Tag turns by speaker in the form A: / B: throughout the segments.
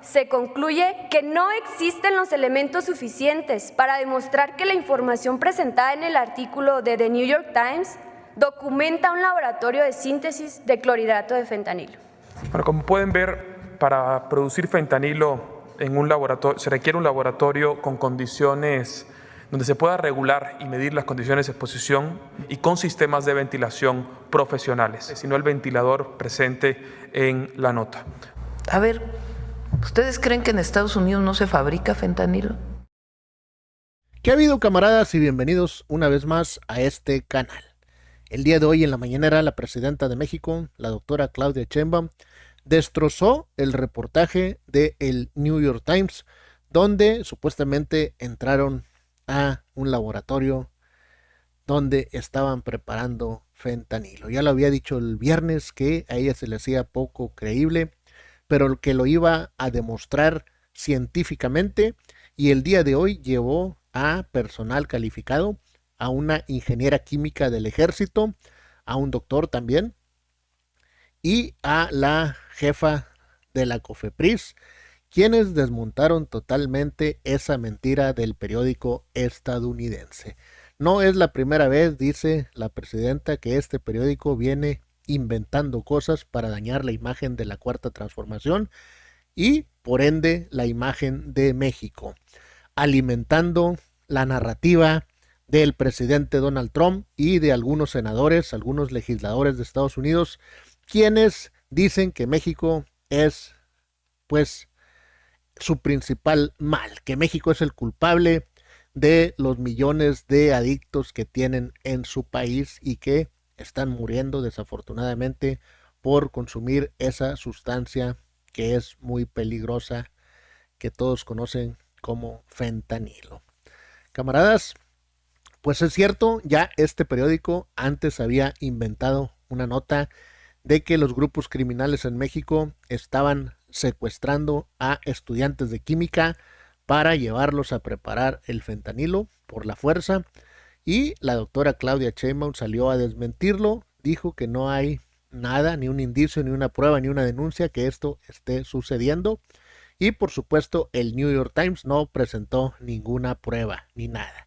A: se concluye que no existen los elementos suficientes para demostrar que la información presentada en el artículo de The New York Times documenta un laboratorio de síntesis de clorhidrato de fentanilo.
B: Bueno, como pueden ver, para producir fentanilo en un laboratorio se requiere un laboratorio con condiciones donde se pueda regular y medir las condiciones de exposición y con sistemas de ventilación profesionales, sino el ventilador presente en la nota.
C: A ver, ¿ustedes creen que en Estados Unidos no se fabrica fentanilo?
D: ¿Qué ha habido, camaradas? Y bienvenidos una vez más a este canal. El día de hoy en la mañanera, la presidenta de México, la doctora Claudia Sheinbaum, destrozó el reportaje del New York Times, donde supuestamente entraron a un laboratorio donde estaban preparando fentanilo. Ya lo había dicho el viernes que a ella se le hacía poco creíble, pero que lo iba a demostrar científicamente, y el día de hoy llevó a personal calificado, a una ingeniera química del ejército, a un doctor también, y a la jefa de la COFEPRIS, quienes desmontaron totalmente esa mentira del periódico estadounidense. No es la primera vez, dice la presidenta, que este periódico viene inventando cosas para dañar la imagen de la Cuarta Transformación y, por ende, la imagen de México, alimentando la narrativa del presidente Donald Trump y de algunos senadores, algunos legisladores de Estados Unidos, quienes dicen que México es, pues, su principal mal, que México es el culpable de los millones de adictos que tienen en su país y que están muriendo desafortunadamente por consumir esa sustancia que es muy peligrosa, que todos conocen como fentanilo. Camaradas, pues es cierto, ya este periódico antes había inventado una nota de que los grupos criminales en México estaban secuestrando a estudiantes de química para llevarlos a preparar el fentanilo por la fuerza, y la doctora Claudia Sheinbaum salió a desmentirlo, dijo que no hay nada, ni un indicio, ni una prueba, ni una denuncia que esto esté sucediendo, y por supuesto el New York Times no presentó ninguna prueba ni nada.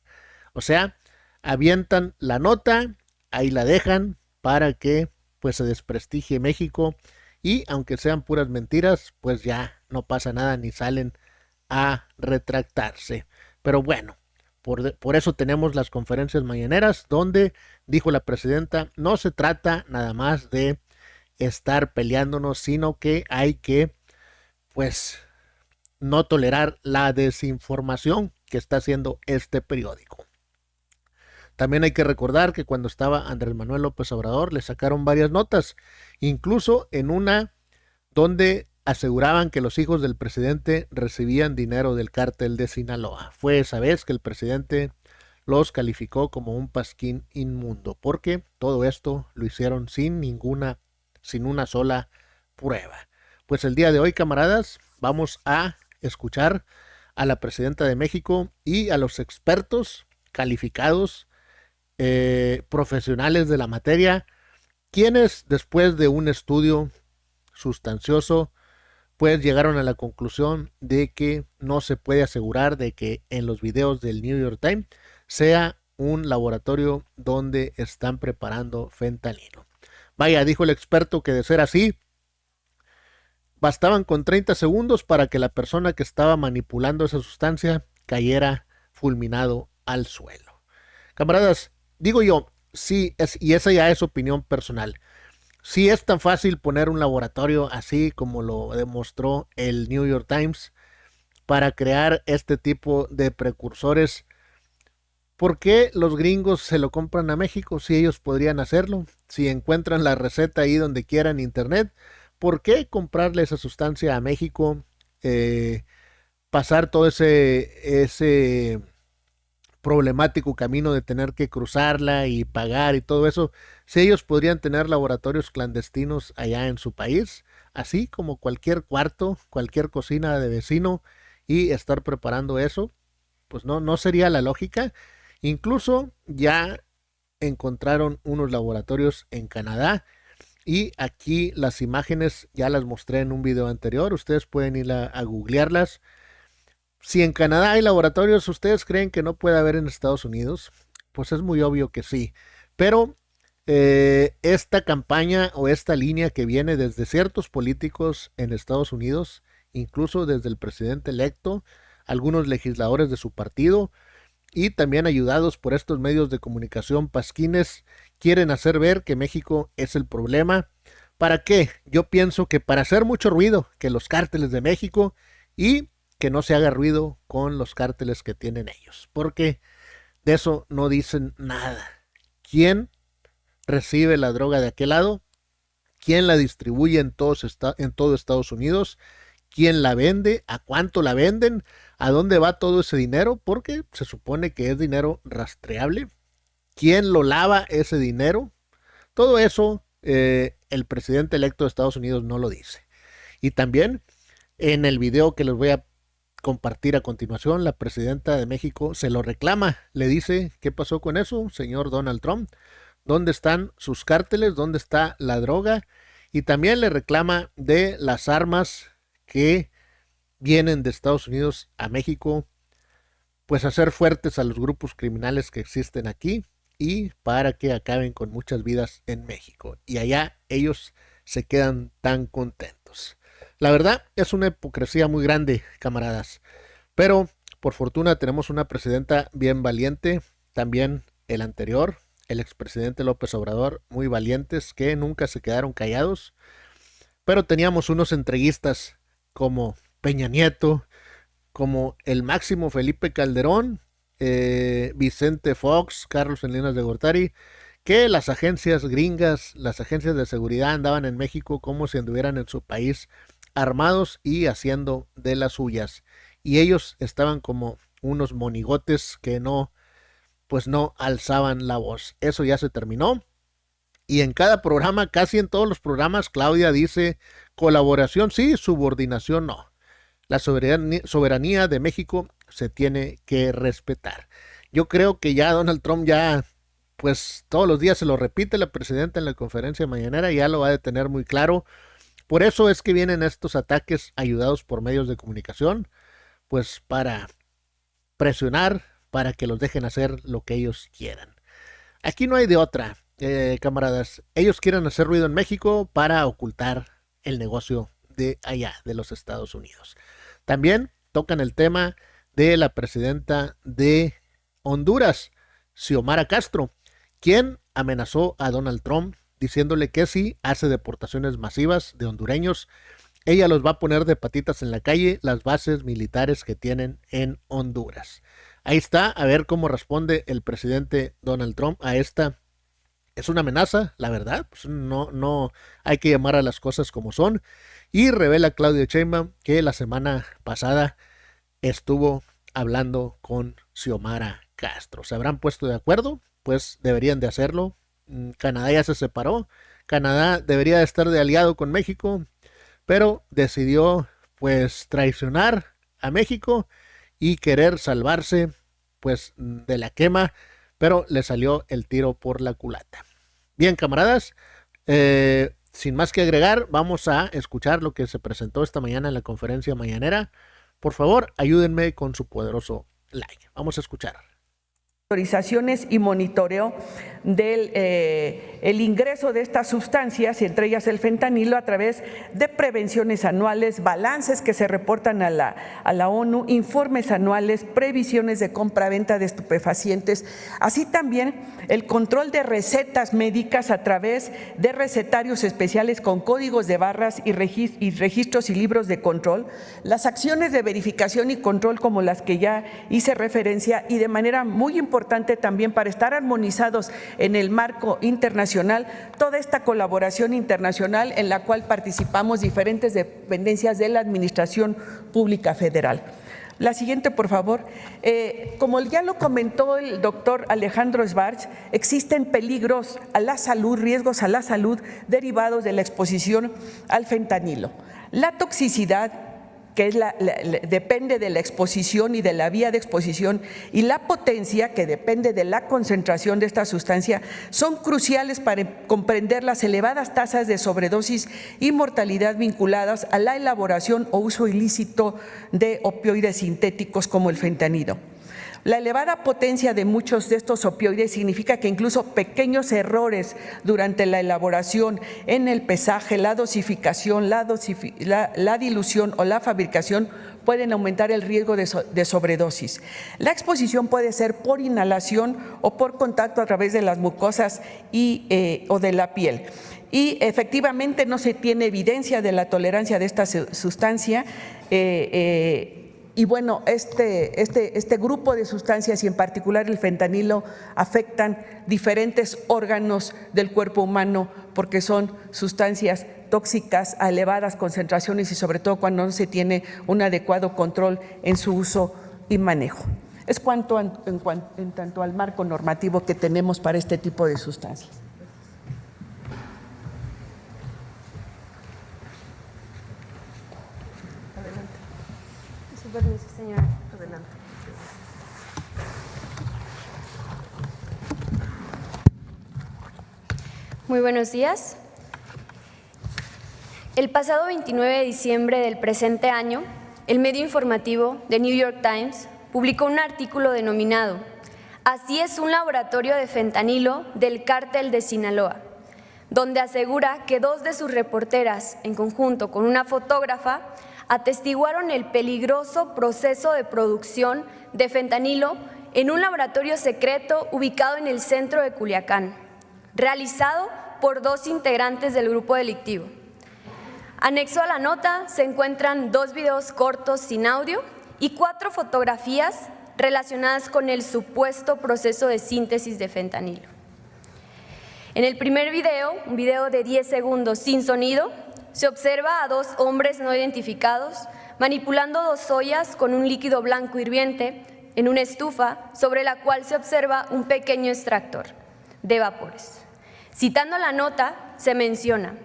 D: O sea, avientan la nota, ahí la dejan para que pues se desprestigie México, y aunque sean puras mentiras, pues ya no pasa nada, ni salen a retractarse. Pero bueno, por eso tenemos las conferencias mañaneras, donde dijo la presidenta, no se trata nada más de estar peleándonos, sino que hay que, pues, no tolerar la desinformación que está haciendo este periódico. También hay que recordar que cuando estaba Andrés Manuel López Obrador le sacaron varias notas, incluso en una donde aseguraban que los hijos del presidente recibían dinero del cártel de Sinaloa. Fue esa vez que el presidente los calificó como un pasquín inmundo, porque todo esto lo hicieron sin una sola prueba. Pues el día de hoy, camaradas, vamos a escuchar a la presidenta de México y a los expertos calificados, profesionales de la materia, quienes después de un estudio sustancioso pues llegaron a la conclusión de que no se puede asegurar de que en los videos del New York Times sea un laboratorio donde están preparando fentanilo. Vaya, dijo el experto que de ser así, bastaban con 30 segundos para que la persona que estaba manipulando esa sustancia cayera fulminado al suelo. Camaradas, digo yo, sí, y esa ya es opinión personal. Si es tan fácil poner un laboratorio así como lo demostró el New York Times para crear este tipo de precursores, ¿por qué los gringos se lo compran a México si ellos podrían hacerlo? Si encuentran la receta ahí donde quieran en internet, ¿por qué comprarle esa sustancia a México? Pasar todo ese problemático camino de tener que cruzarla y pagar y todo eso, si ellos podrían tener laboratorios clandestinos allá en su país, así como cualquier cuarto, cualquier cocina de vecino, y estar preparando eso, pues no sería la lógica. Incluso ya encontraron unos laboratorios en Canadá y aquí las imágenes ya las mostré en un video anterior, ustedes pueden ir a googlearlas. Si en Canadá hay laboratorios, ¿ustedes creen que no puede haber en Estados Unidos? Pues es muy obvio que sí, pero esta campaña o esta línea que viene desde ciertos políticos en Estados Unidos, incluso desde el presidente electo, algunos legisladores de su partido y también ayudados por estos medios de comunicación pasquines, quieren hacer ver que México es el problema. ¿Para qué? Yo pienso que para hacer mucho ruido, que los cárteles de México, y que no se haga ruido con los cárteles que tienen ellos, porque de eso no dicen nada. ¿Quién recibe la droga de aquel lado? ¿Quién la distribuye en todo Estados Unidos? ¿Quién la vende? ¿A cuánto la venden? ¿A dónde va todo ese dinero? Porque se supone que es dinero rastreable. ¿Quién lo lava ese dinero? Todo eso el presidente electo de Estados Unidos no lo dice. Y también en el video que les voy a compartir a continuación, la presidenta de México se lo reclama. Le dice, ¿qué pasó con eso, señor Donald Trump? ¿Dónde están sus cárteles? ¿Dónde está la droga? Y también le reclama de las armas que vienen de Estados Unidos a México, pues hacer fuertes a los grupos criminales que existen aquí y para que acaben con muchas vidas en México. Y allá ellos se quedan tan contentos. La verdad es una hipocresía muy grande, camaradas. Pero por fortuna tenemos una presidenta bien valiente, también el anterior, el expresidente López Obrador, muy valientes, que nunca se quedaron callados. Pero teníamos unos entreguistas como Peña Nieto, como el máximo Felipe Calderón, Vicente Fox, Carlos Salinas de Gortari, que las agencias gringas, las agencias de seguridad andaban en México como si anduvieran en su país armados y haciendo de las suyas. Y ellos estaban como unos monigotes que no alzaban la voz. Eso ya se terminó. Y en cada programa, casi en todos los programas, Claudia dice colaboración sí, subordinación no. La soberanía de México se tiene que respetar. Yo creo que ya Donald Trump pues todos los días se lo repite la presidenta en la conferencia mañanera, ya lo va a tener muy claro. Por eso es que vienen estos ataques ayudados por medios de comunicación, pues para presionar, para que los dejen hacer lo que ellos quieran. Aquí no hay de otra, camaradas. Ellos quieren hacer ruido en México para ocultar el negocio de allá, de los Estados Unidos. También tocan el tema de la presidenta de Honduras, Xiomara Castro, quien amenazó a Donald Trump diciéndole que si hace deportaciones masivas de hondureños, ella los va a poner de patitas en la calle las bases militares que tienen en Honduras. Ahí está, a ver cómo responde el presidente Donald Trump a esta. Es una amenaza, la verdad, pues no hay que llamar a las cosas como son. Y revela Claudia Sheinbaum que la semana pasada estuvo hablando con Xiomara Castro. ¿Se habrán puesto de acuerdo? Pues deberían de hacerlo. Canadá ya se separó. Canadá debería de estar de aliado con México, pero decidió pues traicionar a México y querer salvarse pues de la quema, pero le salió el tiro por la culata. Bien, camaradas, sin más que agregar, vamos a escuchar lo que se presentó esta mañana en la conferencia mañanera. Por favor, ayúdenme con su poderoso like. Vamos a escuchar.
E: Autorizaciones y monitoreo del el ingreso de estas sustancias, entre ellas el fentanilo, a través de prevenciones anuales, balances que se reportan a la ONU, informes anuales, previsiones de compra-venta de estupefacientes, así también el control de recetas médicas a través de recetarios especiales con códigos de barras y registros y libros de control, las acciones de verificación y control como las que ya hice referencia, y de manera muy importante también para estar armonizados en el marco internacional, toda esta colaboración internacional en la cual participamos diferentes dependencias de la Administración Pública Federal. La siguiente, por favor. Como ya lo comentó el doctor Alejandro Schwartz, existen peligros a la salud, riesgos a la salud derivados de la exposición al fentanilo. La toxicidad que es depende de la exposición y de la vía de exposición, y la potencia, que depende de la concentración de esta sustancia, son cruciales para comprender las elevadas tasas de sobredosis y mortalidad vinculadas a la elaboración o uso ilícito de opioides sintéticos como el fentanilo. La elevada potencia de muchos de estos opioides significa que incluso pequeños errores durante la elaboración, en el pesaje, la dosificación, la dilución o la fabricación pueden aumentar el riesgo de sobredosis. La exposición puede ser por inhalación o por contacto a través de las mucosas o de la piel. Y efectivamente no se tiene evidencia de la tolerancia de esta sustancia. Y bueno, este grupo de sustancias, y en particular el fentanilo, afectan diferentes órganos del cuerpo humano porque son sustancias tóxicas a elevadas concentraciones y sobre todo cuando no se tiene un adecuado control en su uso y manejo. Es cuanto en tanto al marco normativo que tenemos para este tipo de sustancias.
A: Permiso, señora.
C: Adelante.
A: Muy buenos días. El pasado 29 de diciembre del presente año, el medio informativo The New York Times publicó un artículo denominado "Así es un laboratorio de fentanilo del cártel de Sinaloa", donde asegura que dos de sus reporteras, en conjunto con una fotógrafa, atestiguaron el peligroso proceso de producción de fentanilo en un laboratorio secreto ubicado en el centro de Culiacán, realizado por dos integrantes del grupo delictivo. Anexo a la nota se encuentran 2 videos cortos sin audio y 4 fotografías relacionadas con el supuesto proceso de síntesis de fentanilo. En el primer video, un video de 10 segundos sin sonido, se observa a 2 hombres no identificados manipulando 2 ollas con un líquido blanco hirviente en una estufa sobre la cual se observa un pequeño extractor de vapores. Citando la nota, se menciona: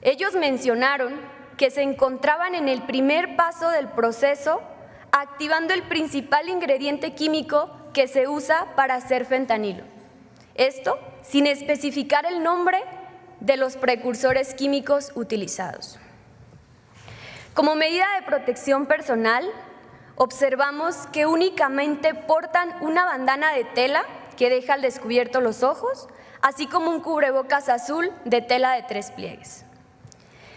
A: ellos mencionaron que se encontraban en el primer paso del proceso, activando el principal ingrediente químico que se usa para hacer fentanilo. Esto sin especificar el nombre de los precursores químicos utilizados. Como medida de protección personal, observamos que únicamente portan una bandana de tela que deja al descubierto los ojos, así como un cubrebocas azul de tela de 3 pliegues.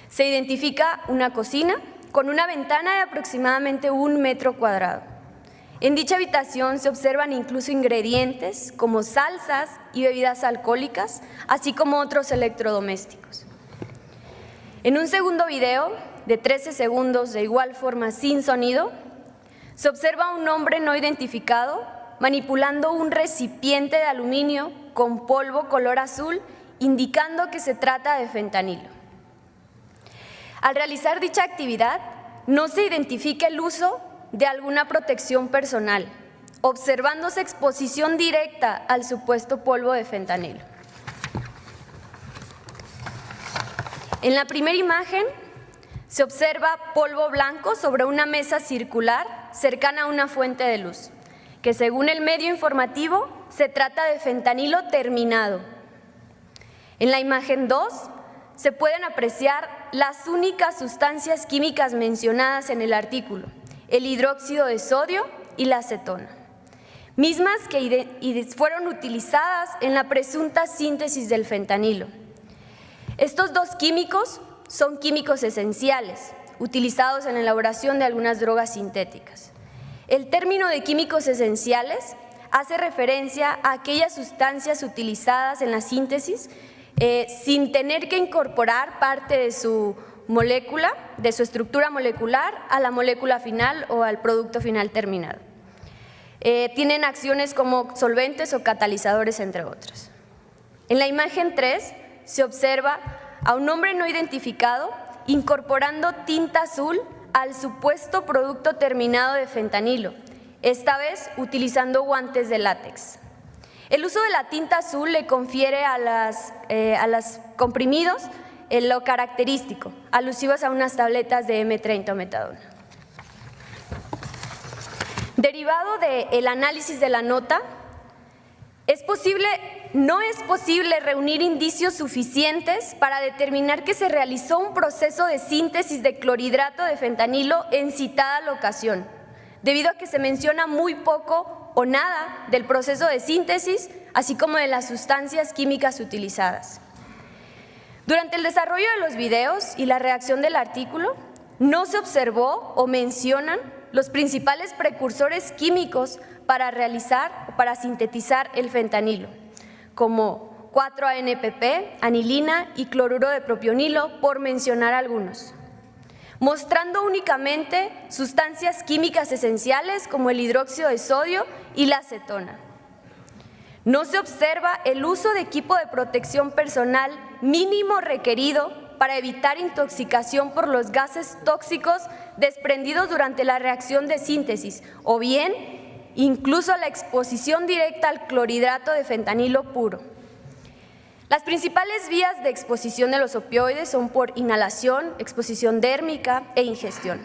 A: Se identifica una cocina con una ventana de aproximadamente 1 metro cuadrado. En dicha habitación se observan incluso ingredientes como salsas y bebidas alcohólicas, así como otros electrodomésticos. En un segundo video, de 13 segundos de igual forma sin sonido, se observa a un hombre no identificado manipulando un recipiente de aluminio con polvo color azul, indicando que se trata de fentanilo. Al realizar dicha actividad, no se identifica el uso de alguna protección personal, observándose exposición directa al supuesto polvo de fentanilo. En la primera imagen se observa polvo blanco sobre una mesa circular cercana a una fuente de luz, que según el medio informativo se trata de fentanilo terminado. En la imagen 2 se pueden apreciar las únicas sustancias químicas mencionadas en el artículo: el hidróxido de sodio y la acetona, mismas que fueron utilizadas en la presunta síntesis del fentanilo. Estos 2 químicos son químicos esenciales, utilizados en la elaboración de algunas drogas sintéticas. El término de químicos esenciales hace referencia a aquellas sustancias utilizadas en la síntesis sin tener que incorporar parte de su molécula, de su estructura molecular, a la molécula final o al producto final terminado. Tienen acciones como solventes o catalizadores, entre otros. En la imagen 3 se observa a un hombre no identificado incorporando tinta azul al supuesto producto terminado de fentanilo, esta vez utilizando guantes de látex. El uso de la tinta azul le confiere a los comprimidos lo característico, alusivos a unas tabletas de M30 o metadona. Derivado del análisis de la nota, no es posible reunir indicios suficientes para determinar que se realizó un proceso de síntesis de clorhidrato de fentanilo en citada locación, debido a que se menciona muy poco o nada del proceso de síntesis, así como de las sustancias químicas utilizadas. Durante el desarrollo de los videos y la redacción del artículo, no se observó o mencionan los principales precursores químicos para realizar o para sintetizar el fentanilo, como 4-ANPP, anilina y cloruro de propionilo, por mencionar algunos, mostrando únicamente sustancias químicas esenciales como el hidróxido de sodio y la acetona. No se observa el uso de equipo de protección personal mínimo requerido para evitar intoxicación por los gases tóxicos desprendidos durante la reacción de síntesis, o bien incluso la exposición directa al clorhidrato de fentanilo puro. Las principales vías de exposición de los opioides son por inhalación, exposición dérmica e ingestión,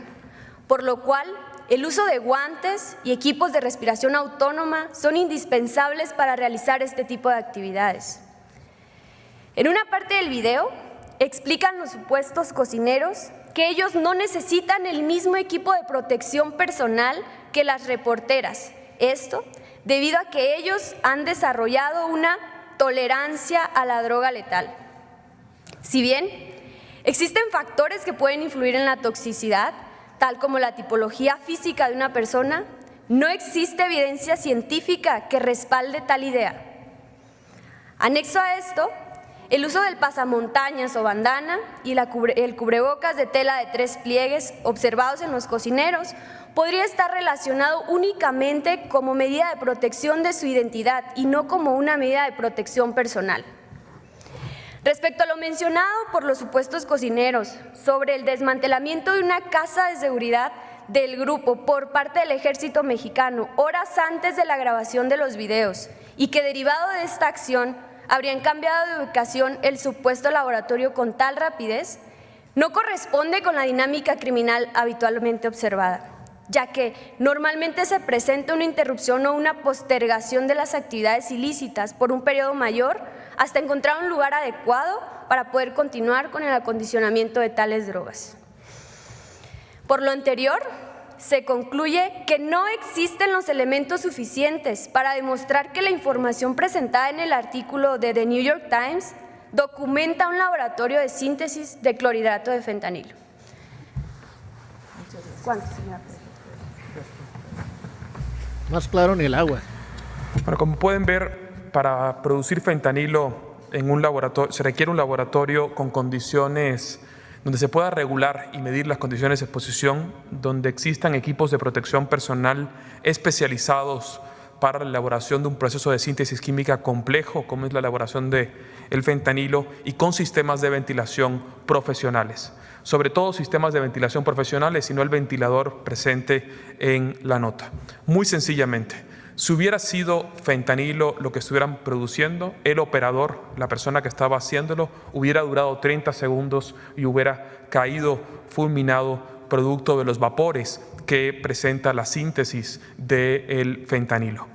A: por lo cual el uso de guantes y equipos de respiración autónoma son indispensables para realizar este tipo de actividades. En una parte del video explican los supuestos cocineros que ellos no necesitan el mismo equipo de protección personal que las reporteras. Esto debido a que ellos han desarrollado una tolerancia a la droga letal. Si bien existen factores que pueden influir en la toxicidad, tal como la tipología física de una persona, no existe evidencia científica que respalde tal idea. Anexo a esto, el uso del pasamontañas o bandana y el cubrebocas de tela de 3 pliegues observados en los cocineros podría estar relacionado únicamente como medida de protección de su identidad y no como una medida de protección personal. Respecto a lo mencionado por los supuestos cocineros sobre el desmantelamiento de una casa de seguridad del grupo por parte del Ejército Mexicano horas antes de la grabación de los videos y que derivado de esta acción habrían cambiado de ubicación el supuesto laboratorio con tal rapidez, no corresponde con la dinámica criminal habitualmente observada, ya que normalmente se presenta una interrupción o una postergación de las actividades ilícitas por un periodo mayor hasta encontrar un lugar adecuado para poder continuar con el acondicionamiento de tales drogas. Por lo anterior, se concluye que no existen los elementos suficientes para demostrar que la información presentada en el artículo de The New York Times documenta un laboratorio de síntesis de clorhidrato de fentanilo. ¿Cuánto, señora?
D: Más claro ni el agua.
B: Bueno, como pueden ver, para producir fentanilo en un laboratorio se requiere un laboratorio con condiciones donde se pueda regular y medir las condiciones de exposición, donde existan equipos de protección personal especializados para la elaboración de un proceso de síntesis química complejo, como es la elaboración del fentanilo, y con sistemas de ventilación profesionales. Sobre todo sistemas de ventilación profesionales y no el ventilador presente en la nota. Muy sencillamente, si hubiera sido fentanilo lo que estuvieran produciendo, el operador, la persona que estaba haciéndolo, hubiera durado 30 segundos y hubiera caído fulminado producto de los vapores que presenta la síntesis del fentanilo.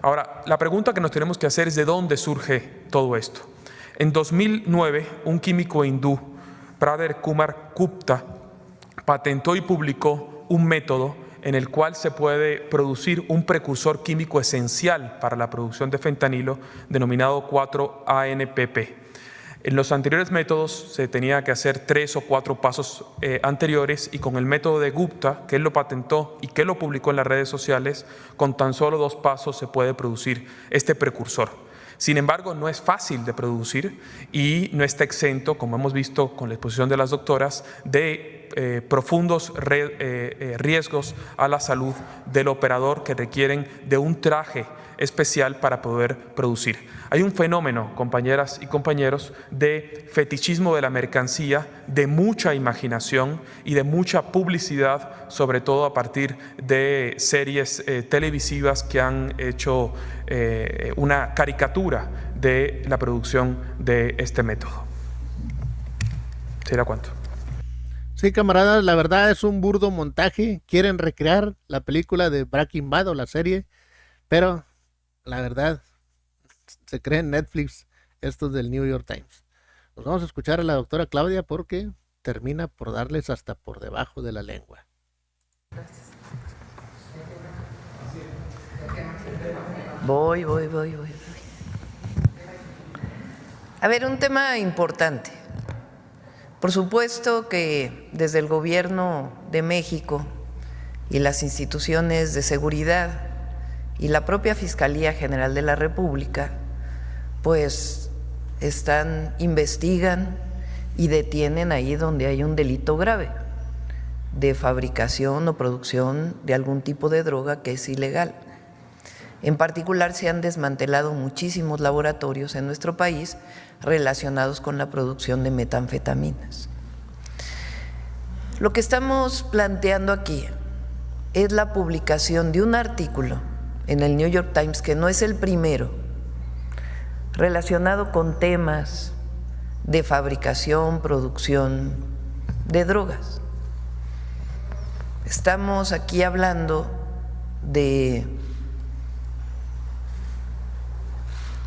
B: Ahora, la pregunta que nos tenemos que hacer es ¿de dónde surge todo esto? En 2009, un químico hindú, Prader Kumar Gupta, patentó y publicó un método en el cual se puede producir un precursor químico esencial para la producción de fentanilo denominado 4-ANPP. En los anteriores métodos se tenía que hacer 3 o 4 pasos anteriores y con el método de Gupta, que él lo patentó y que lo publicó en las redes sociales, con tan solo 2 pasos se puede producir este precursor. Sin embargo, no es fácil de producir y no está exento, como hemos visto con la exposición de las doctoras, de profundos riesgos a la salud del operador que requieren de un traje especial para poder producir. Hay un fenómeno, compañeras y compañeros, de fetichismo de la mercancía, de mucha imaginación y de mucha publicidad, sobre todo a partir de series televisivas que han hecho una caricatura de la producción de este método. ¿Será cuánto?
D: Sí, camaradas, la verdad es un burdo montaje. Quieren recrear la película de Breaking Bad o la serie, pero la verdad se cree en Netflix estos del New York Times. Nos vamos a escuchar a la doctora Claudia porque termina por darles hasta por debajo de la lengua.
C: Voy. A ver, un tema importante. Por supuesto que desde el Gobierno de México y las instituciones de seguridad y la propia Fiscalía General de la República, pues investigan y detienen ahí donde hay un delito grave de fabricación o producción de algún tipo de droga que es ilegal. En particular, se han desmantelado muchísimos laboratorios en nuestro país relacionados con la producción de metanfetaminas. Lo que estamos planteando aquí es la publicación de un artículo en el New York Times, que no es el primero, relacionado con temas de fabricación, producción de drogas. Estamos aquí hablando de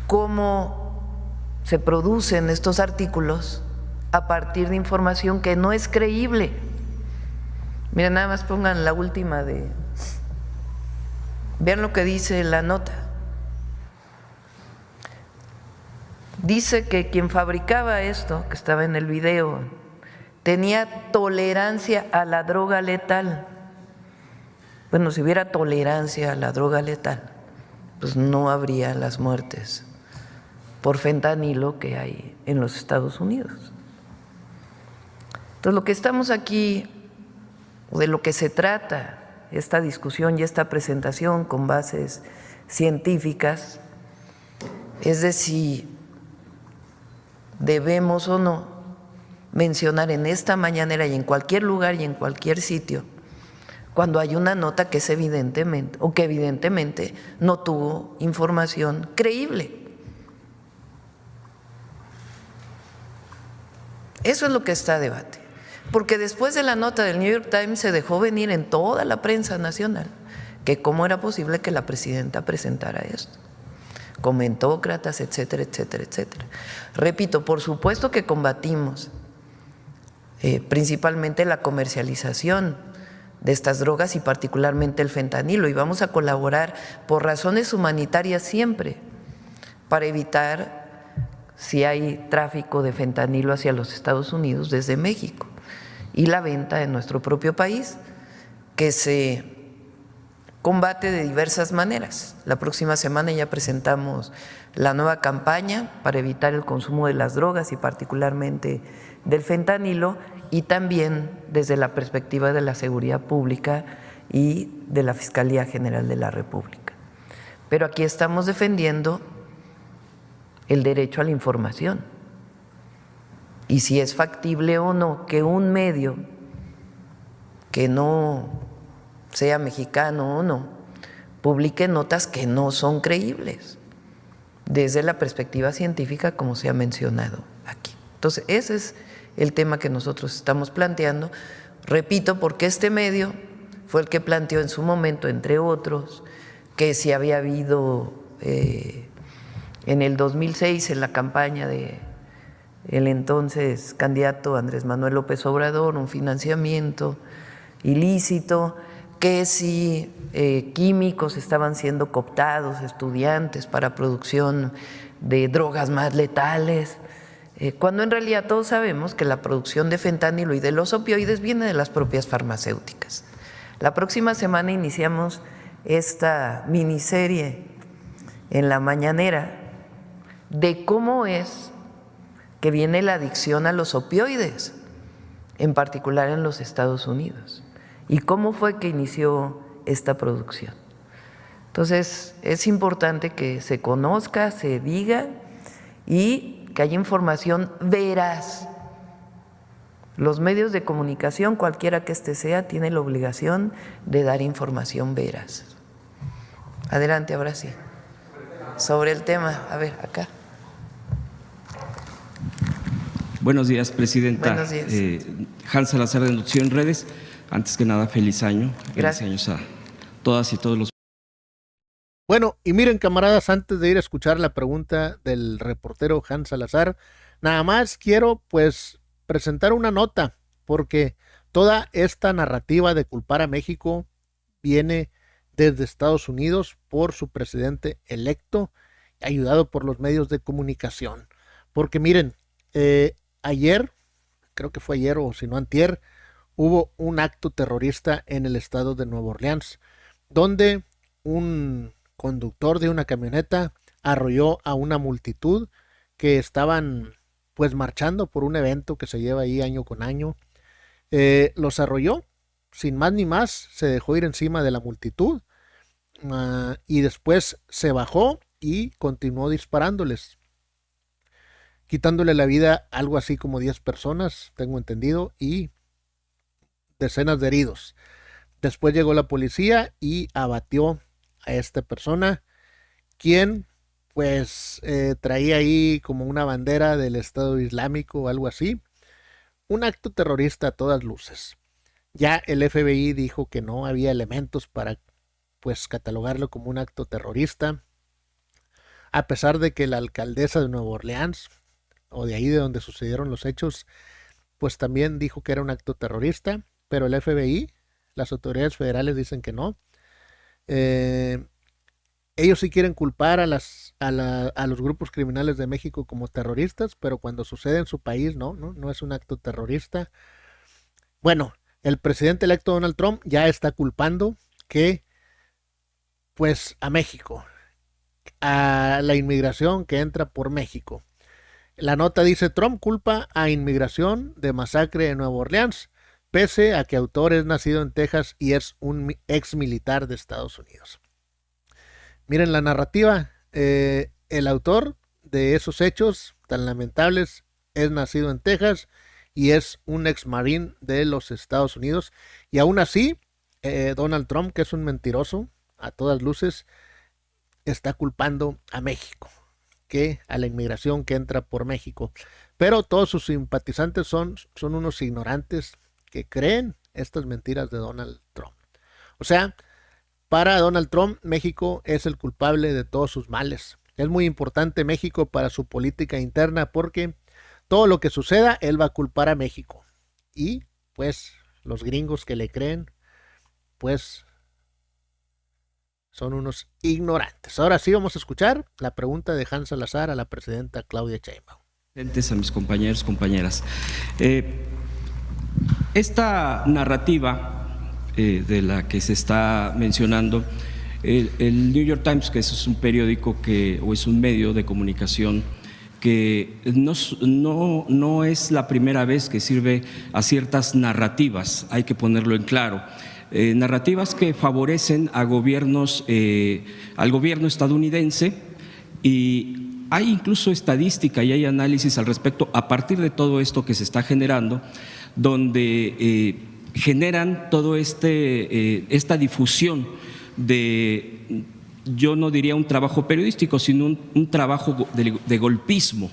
C: cómo se producen estos artículos a partir de información que no es creíble. Miren, nada más pongan la última vean lo que dice la nota. Dice que quien fabricaba esto, que estaba en el video, tenía tolerancia a la droga letal. Bueno, si hubiera tolerancia a la droga letal, pues no habría las muertes por fentanilo que hay en los Estados Unidos. Entonces, lo que estamos aquí, o de lo que se trata esta discusión y esta presentación con bases científicas, es de si debemos o no mencionar en esta mañanera y en cualquier lugar y en cualquier sitio cuando hay una nota que es evidentemente o que evidentemente no tuvo información creíble. Eso es lo que está a debate, porque después de la nota del New York Times se dejó venir en toda la prensa nacional que cómo era posible que la presidenta presentara esto, comentócratas, etcétera, etcétera, etcétera. Repito, por supuesto que combatimos principalmente la comercialización de estas drogas y particularmente el fentanilo, y vamos a colaborar por razones humanitarias siempre para evitar si hay tráfico de fentanilo hacia los Estados Unidos desde México y la venta en nuestro propio país, que se combate de diversas maneras. La próxima semana ya presentamos la nueva campaña para evitar el consumo de las drogas y particularmente del fentanilo, y también desde la perspectiva de la seguridad pública y de la Fiscalía General de la República. Pero aquí estamos defendiendo el derecho a la información y si es factible o no que un medio que no sea mexicano o no publique notas que no son creíbles desde la perspectiva científica, como se ha mencionado aquí. Entonces, ese es el tema que nosotros estamos planteando, repito, porque este medio fue el que planteó en su momento, entre otros, que si había habido en el 2006, en la campaña de el entonces candidato Andrés Manuel López Obrador, un financiamiento ilícito, que si químicos estaban siendo cooptados, estudiantes, para producción de drogas más letales, cuando en realidad todos sabemos que la producción de fentanilo y de los opioides viene de las propias farmacéuticas. La próxima semana iniciamos esta miniserie en la mañanera de cómo es que viene la adicción a los opioides, en particular en los Estados Unidos, y cómo fue que inició esta producción. Entonces, es importante que se conozca, se diga y que haya información veraz. Los medios de comunicación, cualquiera que éste sea, tiene la obligación de dar información veraz. Adelante, ahora sí. Sobre el tema, a ver, acá.
F: Buenos días, presidenta.
C: Buenos días.
F: Hans Salazar de Noticiero en Redes. Antes que nada, feliz año.
C: Gracias.
F: Feliz años a todas y todos los.
D: Bueno, y miren, camaradas, antes de ir a escuchar la pregunta del reportero Hans Salazar, nada más quiero pues presentar una nota, porque toda esta narrativa de culpar a México viene desde Estados Unidos por su presidente electo, ayudado por los medios de comunicación. Porque miren, ayer, creo que fue ayer o si no antier, hubo un acto terrorista en el estado de Nueva Orleans, donde un conductor de una camioneta arrolló a una multitud que estaban pues marchando por un evento que se lleva ahí año con año. Los arrolló, sin más ni más, se dejó ir encima de la multitud y después se bajó y continuó disparándoles, quitándole la vida algo así como 10 personas, tengo entendido, y decenas de heridos. Después llegó la policía y abatió a esta persona, quien pues traía ahí como una bandera del Estado Islámico o algo así. Un acto terrorista a todas luces. Ya el FBI dijo que no había elementos para pues catalogarlo como un acto terrorista, a pesar de que la alcaldesa de Nueva Orleans, o de ahí de donde sucedieron los hechos, pues también dijo que era un acto terrorista, pero el FBI, las autoridades federales dicen que no. Ellos sí quieren culpar a los grupos criminales de México como terroristas, pero cuando sucede en su país no es un acto terrorista. Bueno, el presidente electo Donald Trump ya está culpando que pues a México, a la inmigración que entra por México. La nota dice: Trump culpa a inmigración de masacre en Nueva Orleans, pese a que autor es nacido en Texas y es un ex militar de Estados Unidos. Miren la narrativa, el autor de esos hechos tan lamentables es nacido en Texas y es un ex marín de los Estados Unidos, y aún así Donald Trump, que es un mentiroso a todas luces, está culpando a México, a la inmigración que entra por México. Pero todos sus simpatizantes son unos ignorantes que creen estas mentiras de Donald Trump. O sea, para Donald Trump, México es el culpable de todos sus males. Es muy importante México para su política interna, porque todo lo que suceda, él va a culpar a México. Y pues los gringos que le creen, pues son unos ignorantes. Ahora sí vamos a escuchar la pregunta de Hans Salazar a la presidenta Claudia Sheinbaum.
F: A mis compañeros, compañeras. Esta narrativa de la que se está mencionando, el New York Times, que es un periódico o es un medio de comunicación que no es la primera vez que sirve a ciertas narrativas, hay que ponerlo en claro. Narrativas que favorecen a gobiernos, al gobierno estadounidense, y hay incluso estadística y hay análisis al respecto a partir de todo esto que se está generando, donde generan todo esta difusión de, yo no diría un trabajo periodístico, sino un trabajo de golpismo,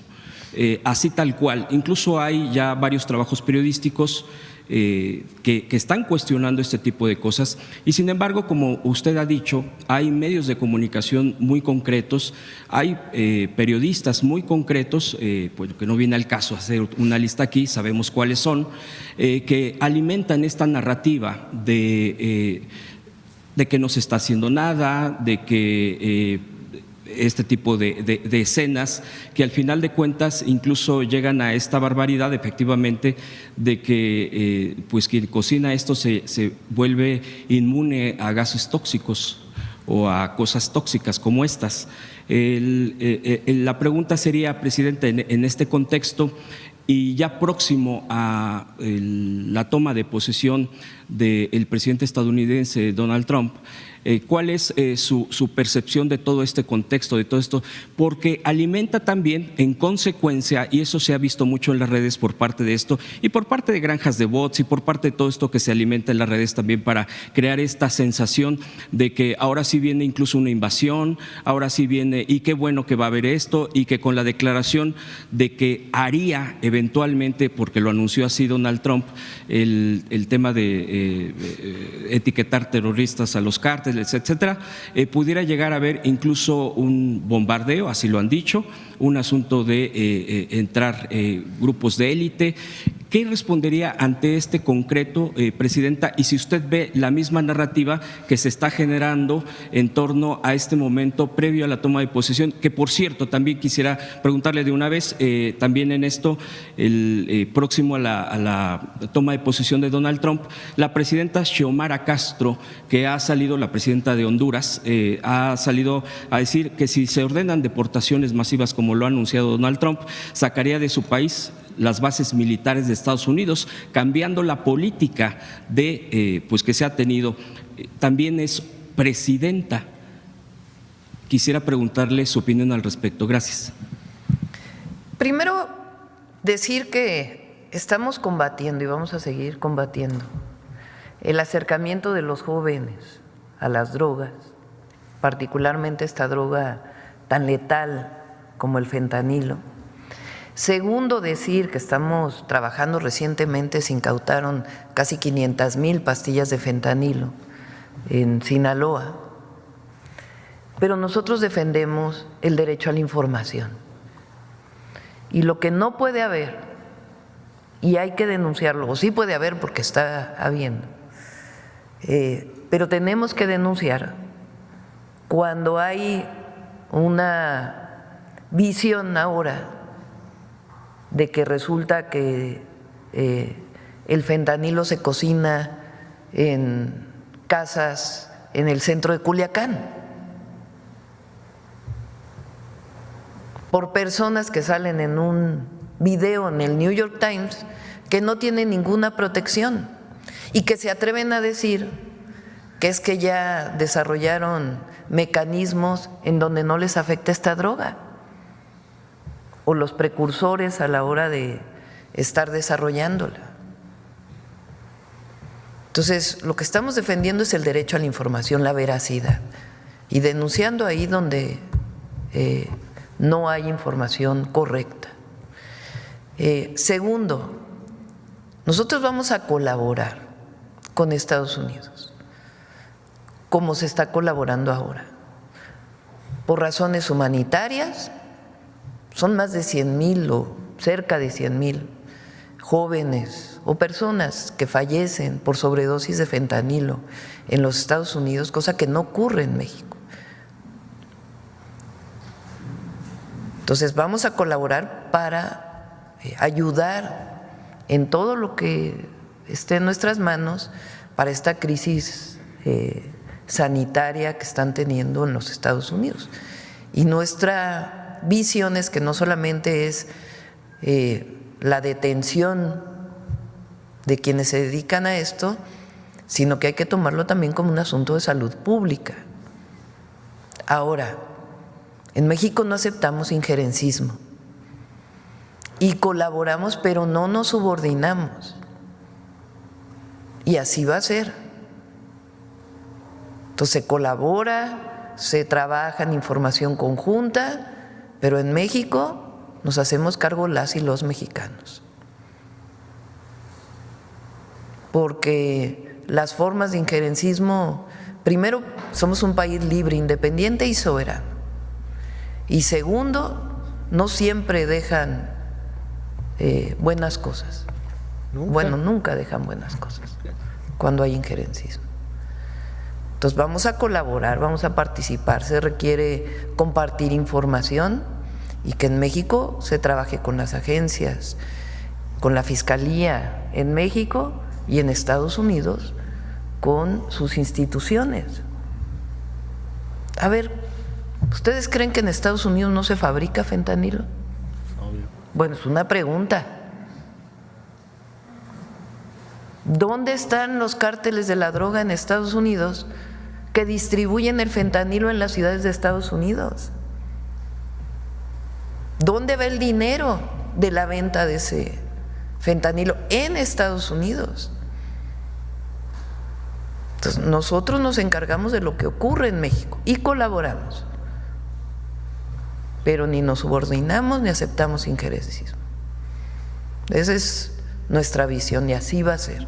F: así tal cual. Incluso hay ya varios trabajos periodísticos que están cuestionando este tipo de cosas, y sin embargo, como usted ha dicho, hay medios de comunicación muy concretos, hay periodistas muy concretos, pues que no viene al caso hacer una lista aquí, sabemos cuáles son, que alimentan esta narrativa de que no se está haciendo nada, de que este tipo de escenas que al final de cuentas incluso llegan a esta barbaridad, efectivamente, de que pues quien cocina esto se vuelve inmune a gases tóxicos o a cosas tóxicas como estas. La pregunta sería, presidente, en este contexto y ya próximo a la toma de posesión del presidente estadounidense Donald Trump, ¿Cuál es su percepción de todo este contexto, de todo esto? Porque alimenta también, en consecuencia, y eso se ha visto mucho en las redes por parte de esto, y por parte de granjas de bots, y por parte de todo esto que se alimenta en las redes también para crear esta sensación de que ahora sí viene incluso una invasión, ahora sí viene, y qué bueno que va a haber esto, y que con la declaración de que haría eventualmente, porque lo anunció así Donald Trump, el tema de etiquetar terroristas a los cárteles, etcétera, pudiera llegar a haber incluso un bombardeo, así lo han dicho, un asunto de entrar grupos de élite. ¿Qué respondería ante este concreto, Presidenta? Y si usted ve la misma narrativa que se está generando en torno a este momento previo a la toma de posesión, que por cierto también quisiera preguntarle de una vez, también en esto, próximo a la toma de posesión de Donald Trump, la presidenta Xiomara Castro, que ha salido, la presidenta de Honduras, ha salido a decir que si se ordenan deportaciones masivas como lo ha anunciado Donald Trump, sacaría de su país las bases militares de Estados Unidos, cambiando la política de pues que se ha tenido. También es presidenta. Quisiera preguntarle su opinión al respecto. Gracias.
C: Primero, decir que estamos combatiendo y vamos a seguir combatiendo el acercamiento de los jóvenes a las drogas, particularmente esta droga tan letal como el fentanilo. Segundo, decir que estamos trabajando recientemente, se incautaron casi 500,000 pastillas de fentanilo en Sinaloa, pero nosotros defendemos el derecho a la información. Y lo que no puede haber, y hay que denunciarlo, o sí puede haber porque está habiendo, pero tenemos que denunciar cuando hay una visión ahora de que resulta que el fentanilo se cocina en casas en el centro de Culiacán por personas que salen en un video en el New York Times que no tienen ninguna protección y que se atreven a decir que es que ya desarrollaron mecanismos en donde no les afecta esta droga, o los precursores a la hora de estar desarrollándola. Entonces, lo que estamos defendiendo es el derecho a la información, la veracidad, y denunciando ahí donde no hay información correcta. Segundo, nosotros vamos a colaborar con Estados Unidos, como se está colaborando ahora, por razones humanitarias. Son más de 100,000 o cerca de 100,000 jóvenes o personas que fallecen por sobredosis de fentanilo en los Estados Unidos, cosa que no ocurre en México. Entonces vamos a colaborar para ayudar en todo lo que esté en nuestras manos para esta crisis sanitaria que están teniendo en los Estados Unidos. Y nuestra visión es que no solamente es la detención de quienes se dedican a esto, sino que hay que tomarlo también como un asunto de salud pública. Ahora, en México no aceptamos injerencismo y colaboramos, pero no nos subordinamos. Y así va a ser. Entonces se colabora, se trabaja en información conjunta, pero en México nos hacemos cargo las y los mexicanos, porque las formas de injerencismo, primero, somos un país libre, independiente y soberano, y segundo, no siempre dejan buenas cosas. ¿Nunca? Bueno, nunca dejan buenas cosas cuando hay injerencismo. Entonces vamos a colaborar, vamos a participar, se requiere compartir información y que en México se trabaje con las agencias, con la Fiscalía en México y en Estados Unidos con sus instituciones. A ver, ¿ustedes creen que en Estados Unidos no se fabrica fentanilo? Obvio. Bueno, es una pregunta. ¿Dónde están los cárteles de la droga en Estados Unidos que distribuyen el fentanilo en las ciudades de Estados Unidos. ¿Dónde va el dinero de la venta de ese fentanilo? En Estados Unidos. Entonces, nosotros nos encargamos de lo que ocurre en México y colaboramos, pero ni nos subordinamos ni aceptamos injerencismo. Esa es nuestra visión y así va a ser.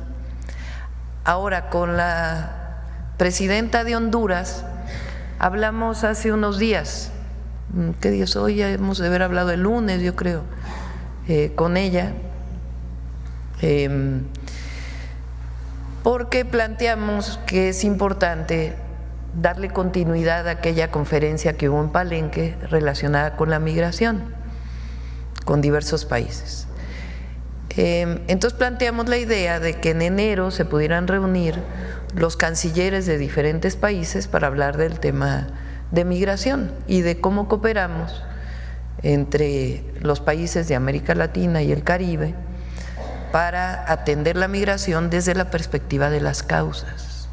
C: Ahora, con la presidenta de Honduras, hablamos hace unos días. ¿Qué día es hoy? Ya hemos de haber hablado el lunes, yo creo, con ella, porque planteamos que es importante darle continuidad a aquella conferencia que hubo en Palenque relacionada con la migración con diversos países. Entonces planteamos la idea de que en enero se pudieran reunir los cancilleres de diferentes países para hablar del tema de migración y de cómo cooperamos entre los países de América Latina y el Caribe para atender la migración desde la perspectiva de las causas.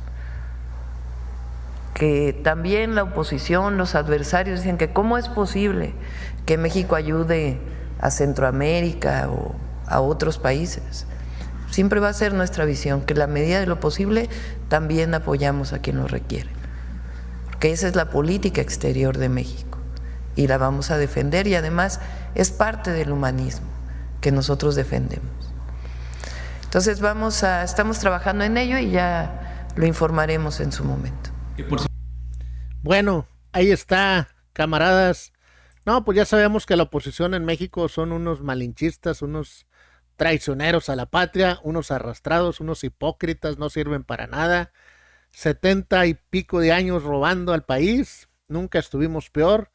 C: Que también la oposición, los adversarios dicen que cómo es posible que México ayude a Centroamérica o a otros países. Siempre va a ser nuestra visión que en la medida de lo posible también apoyamos a quien lo requiere, porque esa es la política exterior de México y la vamos a defender, y además es parte del humanismo que nosotros defendemos. Entonces estamos trabajando en ello y ya lo informaremos en su momento.
D: Bueno, ahí está, camaradas. No, pues ya sabemos que la oposición en México son unos malinchistas, unos traicioneros a la patria, unos arrastrados, unos hipócritas, no sirven para nada. 70 y pico de años robando al país, nunca estuvimos peor.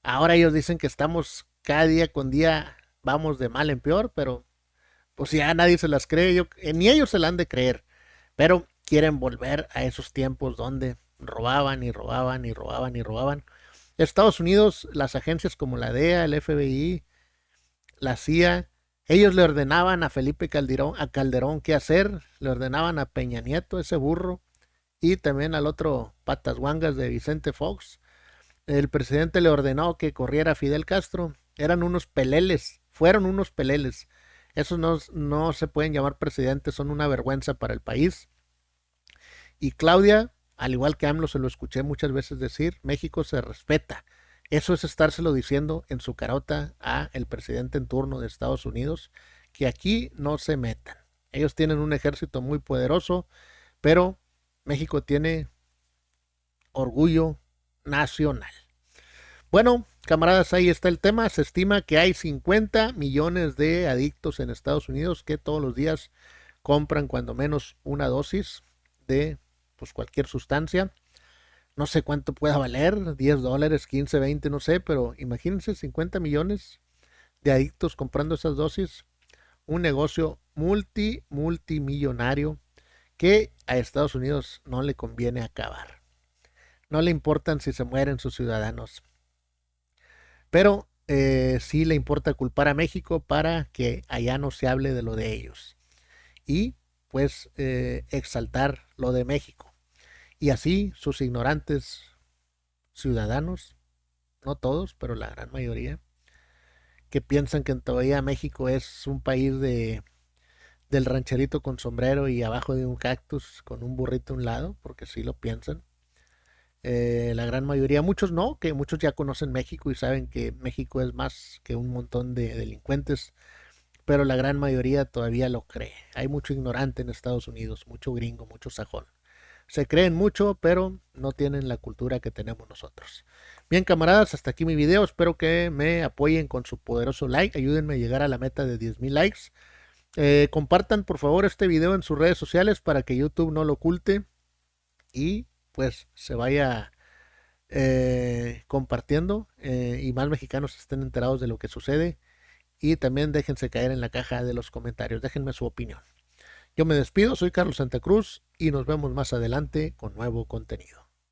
D: Ahora ellos dicen que estamos cada día con día, vamos de mal en peor, pero pues ya nadie se las cree, ni ellos se la han de creer, pero quieren volver a esos tiempos donde robaban y robaban y robaban y robaban. Estados Unidos, las agencias como la DEA, el FBI, la CIA, ellos le ordenaban a Felipe Calderón qué hacer, le ordenaban a Peña Nieto, ese burro, y también al otro patas guangas de Vicente Fox. El presidente le ordenó que corriera a Fidel Castro. Eran unos peleles, fueron unos peleles. Esos no se pueden llamar presidentes, son una vergüenza para el país. Y Claudia, al igual que AMLO, se lo escuché muchas veces decir, México se respeta. Eso es estárselo diciendo en su carota a el presidente en turno de Estados Unidos, que aquí no se metan. Ellos tienen un ejército muy poderoso, pero México tiene orgullo nacional. Bueno, camaradas, ahí está el tema. Se estima que hay 50 millones de adictos en Estados Unidos que todos los días compran cuando menos una dosis de pues cualquier sustancia. No sé cuánto pueda valer, $10, 15, 20, no sé, pero imagínense 50 millones de adictos comprando esas dosis. Un negocio multimillonario que a Estados Unidos no le conviene acabar. No le importan si se mueren sus ciudadanos. Pero sí le importa culpar a México para que allá no se hable de lo de ellos. Y pues exaltar lo de México. Y así sus ignorantes ciudadanos, no todos, pero la gran mayoría, que piensan que todavía México es un país del rancherito con sombrero y abajo de un cactus con un burrito a un lado, porque sí lo piensan. La gran mayoría, muchos no, que muchos ya conocen México y saben que México es más que un montón de delincuentes, pero la gran mayoría todavía lo cree. Hay mucho ignorante en Estados Unidos, mucho gringo, mucho sajón. Se creen mucho, pero no tienen la cultura que tenemos nosotros. Bien, camaradas, hasta aquí mi video. Espero que me apoyen con su poderoso like. Ayúdenme a llegar a la meta de 10,000 likes. Compartan, por favor, este video en sus redes sociales para que YouTube no lo oculte. Y pues se vaya compartiendo y más mexicanos estén enterados de lo que sucede. Y también déjense caer en la caja de los comentarios. Déjenme su opinión. Yo me despido, soy Carlos Santa Cruz y nos vemos más adelante con nuevo contenido.